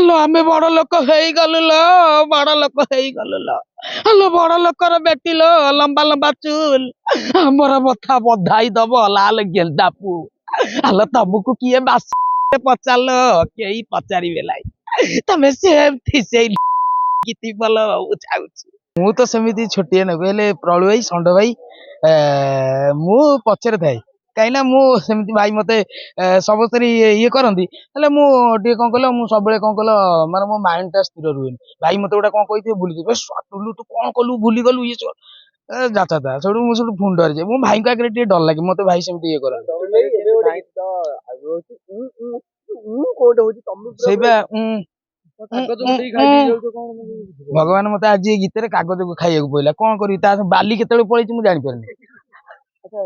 hello आमे बड़ लोक गलु लो बड़ लोक गलु लो हलो बड़ लोकर बेटी लो लंबा लंबा चूल हमर मथा बधाई दब लाल गेंदा पू हलो तुमको किए बास पचार कई पचारे लाई तमें से गीति भल मु तो सेमती छोटिए न हेले प्रलु भाई षंड भाई मु पचर थाए कहीं मुझे भाई मत समस्त ये करती मु कौन कल मुझे सब कौन कल माने मो माइंड टा स्थिर रुहे भाई मत गोटे कौन कही भूली टुलू तू कौन कलु भूली गलु ये जाता सब मुझे फोन डर जाए मो भाई को आगे डर लगे मत भाई सेमती ये कर भगवान मत आज गीत कागज को खाइक पड़ा कौन कर बाली के पलैची मुझे जापारे अच्छा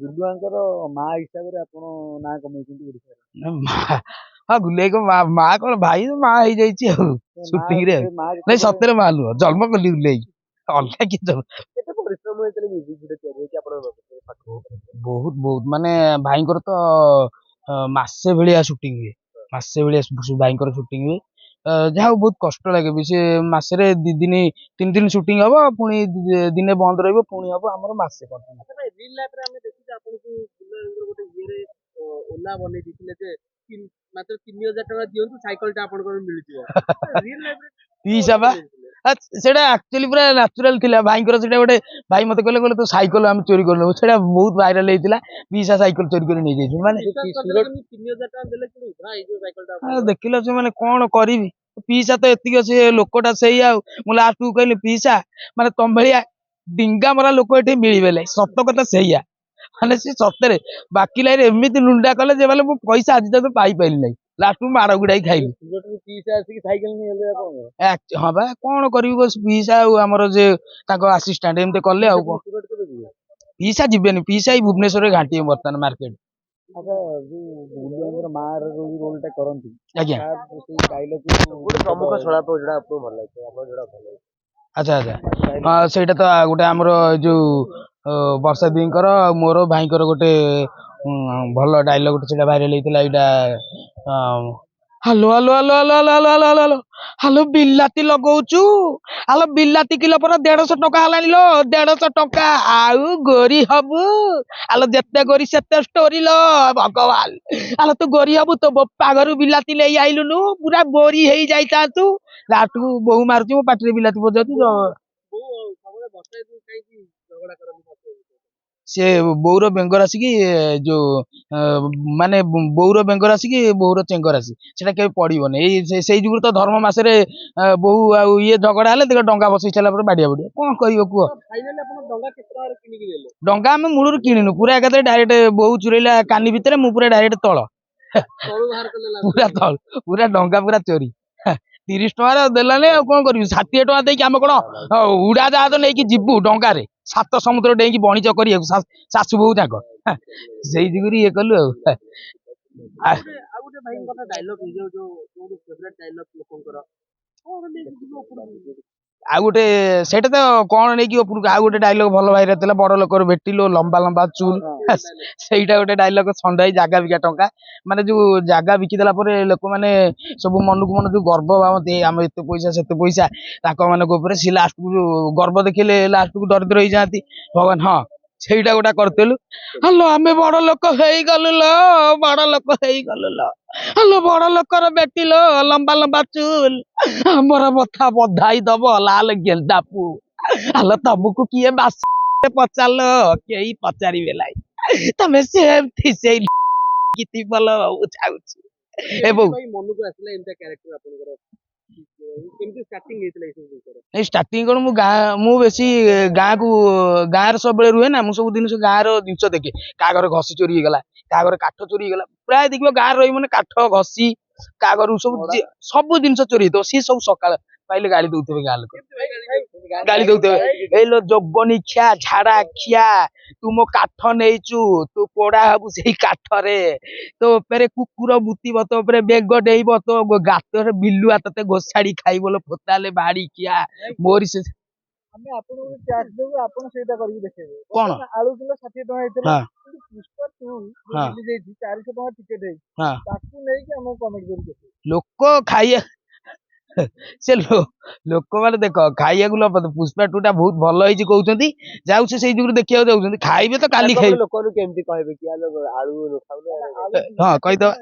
गुरुआंकर माँ हिसाब से आपण ना कमेइछन्ती हाँ गुले को माँ कौन भाई माँ हो जाइए शूटिंग रे नहीं सତରେ माँ नुह जन्म कली गुले अलग कि केते परिश्रम हेतले म्यूजिक वीडियो तयार होई आपण बहुत बहुत माने भाईंकर तो मासे भलिया शूटिंग हुए मासे भलिया भाईंकर शूटिंग हुए जहाँ बहुत कष्ट लगे भी से मासे 2 दिन 3 दिन शूटिंग हम पुणी दिने बंद रही पुणी हम आम मासे रियल लाइफ रे हमें देखि आपण को गुरुआंकर गोटे ये रे ओला बने दिखले जे मात्र 3000 टका दियंतु साइकिल टा आपण को मिलुची रियल लाइफ रे पीसा बा सेटा एक्चुअली पूरा नेचुरल थिला भाईंकर सेटा गोटे भाई मते कहले तो साइकिल हम चोरी करलो सेटा बहुत वायरल हेतिला पीसा साइकिल चोरी कर नै जाई माने 3000 टका देले कि भाई जो साइकिल टा देखिलो से माने कोन करिवि पीसा तो एतिक से लोकटा सही आ मु लास्ट को कहली पीसा माने तम भलिया डिंगा मरा लोक एठी मिलिबेले सत्य कथा सही आ माने से सतरे बाकी लाइन एमिति लुंडा कले जे माने मु पैसा आज तक पाई पाइली नै लास्ट में मार गुड़ाई खाइली पीसा आसी साइकिल नै हेले आपण हाँ बा कौन करी बस पीसा आमर जे असिस्टेंट एमती कले आ पीसा जीवेनि पीसा ही भुवनेश्वर घाटी बर्तमान मार्केट अच्छा जो गुरुआंकर मार रोल टा करंती आज्ञा डायलॉग गोटे प्रमुख छलाप जोड़ा आपको भल लागै आपन जोड़ा भल लागै अच्छा अच्छा हाँ सेटा तो गोटे आमर जो वर्षा दीकर मोर भाईकर गोटे भल डायलॉग गोटे भाइराल होता यहाँ hello hello hello hello hello hello hello hello hello hello बिलाती लगौचु हलो बिलाती किलो पर 150 टका हलानी लो 150 टका आउ गोरी हबु हलो जेते गोरी सेते स्टोरी लो भगवान हलो तू गोरी हबु तो बप्पा घरु बिलाती ले आइलुनु पूरा बोरी हेई जाइता तू लास्ट को बहु मारुची मो पाटी बिलाती बजाउती से बौर बेंगर आसिक जो माने बौर बेंगर आसिक बौर चेंगर आसी सेटा के पड़ोनी से जुगु तो धर्म मसरे बहु ये झगड़ा हेले देख डंगा बसई सारा बाड़िया बाड़िया कौन कह डंगा आम मूलर किणुनु पूरा एकाथरे डायरेक्ट बहु चुरैला कानी भितर मु पूरा डायरेक्ट तल पूरा तल पूरा डंगा पूरा चोरी 30 टଙ୍କା देलानी आ कौन करू 60 टଙ୍କା देकी आम कौन उड़ा जहाज नहीं जीवु डंगा 7 समुद्र डेईकी बणिज कर शाशु बहु जाक से जुगुरी ये कलु आ गोटे सेटा तो कौन नहीं उपरको आ गोटे डायलॉग भल भाई रहता बड़ लोकर भेटिलो लंबा लंबा चूल सेटा गोटे डायलॉग छंडाई जागा बिका टंका माने जो जागा बिकिदेला लोक मैंने सब मन को मन जो गर्व भावती आम एत पैसा से पैसा माने सी लास्ट को गर्व देखिले लास्ट को दरिद्र हो जाती भगवान हाँ ସେଇଟା ଗୋଟା କରିଥିଲୁ ହଲୋ ଆମେ ବଡ ଲୋକ ହେଇଗଲୁ लो ବଡ ଲୋକ ହେଇଗଲୁ लो ହଲୋ ବଡ ଲୋକର ବେଟି लो ଲମ୍ବା ଲମ୍ବା ଚୁଲ ଆମର ମଥା ବଧାଇ ଦବ ଲାଲ ଗେଣ୍ଡା ପୁ ହଲୋ ତମକୁ କିଏ ବାସ ପଚାରଲ କେହି ପଚାରିବେ ନାହିଁ ତମେ ସେମତି ସେଇ ଗୀତି ଭଲ ଚାହୁଛି ଏବଂ ମନକୁ ଆସିଲା ଏମିତିଆ କ୍ୟାରେକ୍ଟର ଆପଣଙ୍କର केमती स्टार्टिंग हेतले ए सब विषय नहीं स्टार्टिंग कोन मु बेसी गाँ को गाँ रे सब बेले रुहे ना मु सब दिन गाँ रो जिंस देखे का घर घसी चोरी हो गला का घर काठ चोरी हो गला प्राय देखिबो गाँ रही माने काठ घसी का घर सब जिंस चोरी तो सी सब सकाळ पाइले गाली दउथबे गाँ लोक गाली दउथबे ए लो जब्बनी खिया झाड़ा खिया तू मो काठ नेइचु तू पोड़ा हबु सेही काठ रे तो पेरे कुकुर मुतिब तो पेरे बेग डेइब तो गात रे बिल्लुआ तते गोसाड़ी खाइबो लो फोताले बाड़ी किया मोरी से हमें आपन टैक्स देबो आपन सेटा करी देखेबे कोन आलू किलो 60 टका हेतले हां पुष्पा 2 रिलीज हेछि 400 टका टिकट हे हां ताकू नै कि हम कमेंट करी देखे लोक खाइया ସେ ଲୋକମାନେ ଦେଖ ଖାଇବାକୁ ଲୋଭ ପୁଷ୍ପା 2 ଟା ବହୁତ ଭଲ ହେଇଛି କହୁଛନ୍ତି ଯାଉ ସେ ସେଇ ଯୁଗରୁ ଦେଖିବାକୁ ଯାଉଛନ୍ତି ଖାଇବେ ତ କାଲି ଖାଇବେ ଲୋକଙ୍କୁ କେମିତି କହିବେ କି ଆଳୁ ଖାଉନ ହଁ କହିଦବା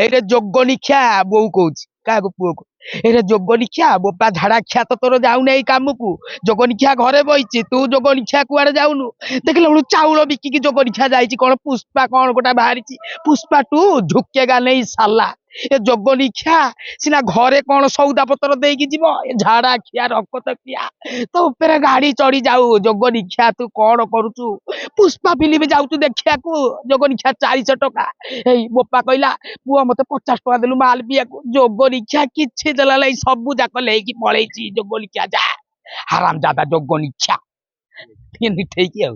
ଏଇଟା ଯୋଗନିକ୍ଷା ବୋଉ କହୁଛି କାହାକୁ ପୁଅକୁ ଏଇଟା ଯୋଗନିକ୍ଷା ବୋପା ଝାଡା ଖିଆ ତ ତୋର ଯାଉନି ଏଇ କାମକୁ ଯୋଗନିକ୍ଷା ଘରେ ବଇଛି ତୁ ଯୋଗନିକ୍ଷା କୁଆଡେ ଯାଉନୁ ଦେଖିଲା ବେଳୁ ଚାଉଳ ବିକିକି ଯୋଗନିକ୍ଷା ଯାଇଛି କଣ ପୁଷ୍ପା କଣ ଗୋଟା ବାହାରିଛି ପୁଷ୍ପା 2 ଝୁକେଗା ନେଇ ସାଲା ଏ ଯୋଗନିକ୍ଷା ସିନା ଘରେ କଣ ସଉଦା ପତ୍ର ଦେଇକି ଯିବ ଏ ଝାଡା ଖିଆ ରକତ ଖିଆ ତୋ ଉପରେ ଗାଡି ଚଢି ଯାଉ ଯୋଗନିକ୍ଷା ତୁ କଣ କରୁଛୁ ପୁଷ୍ପା ଫିଲ୍ମ ଯାଉଛୁ ଦେଖିବାକୁ ଯୋଗନିକ୍ଷା 400 ଟଙ୍କା ଏଇ ବୋପା କହିଲା ପୁଅ ମତେ 50 ଟଙ୍କା ଦେଲୁ ମାଲ ପିଇବାକୁ ଯୋଗନିକ୍ଷା କିଛି ଦେଲା ନାଇଁ ସବୁ ଯାକ ନେଇକି ପଳେଇଛି ଯୋଗନିକ୍ଷା ଯା ହାରାମ ଜାଦା ଯୋଗନିକ୍ଷା ଠିକ ଆଉ